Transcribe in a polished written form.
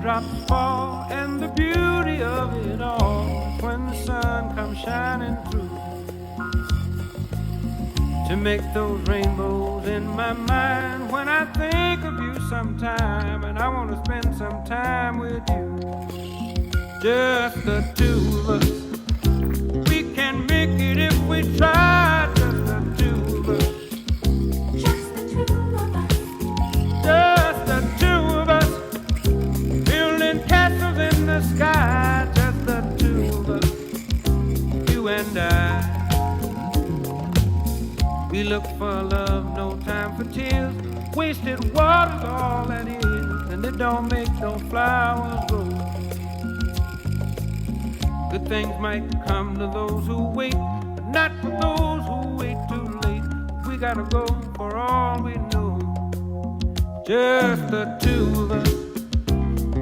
Drops fall, and the beauty of it all is when the sun comes shining through to make those rainbows in my mind when I think of you sometime, and I want to spend some time with you. Just the two of us. We can make it if we try. Just the two of us. Just the two of us. Just the two of us. Building castles in the sky. Just the two of us. You and I. We look for love, no time for tears. Wasted water's all that is, and it don't make no flowers grow. Good things might come to those who wait, but not for those who wait too late. We gotta go for all we know. Just the two of us.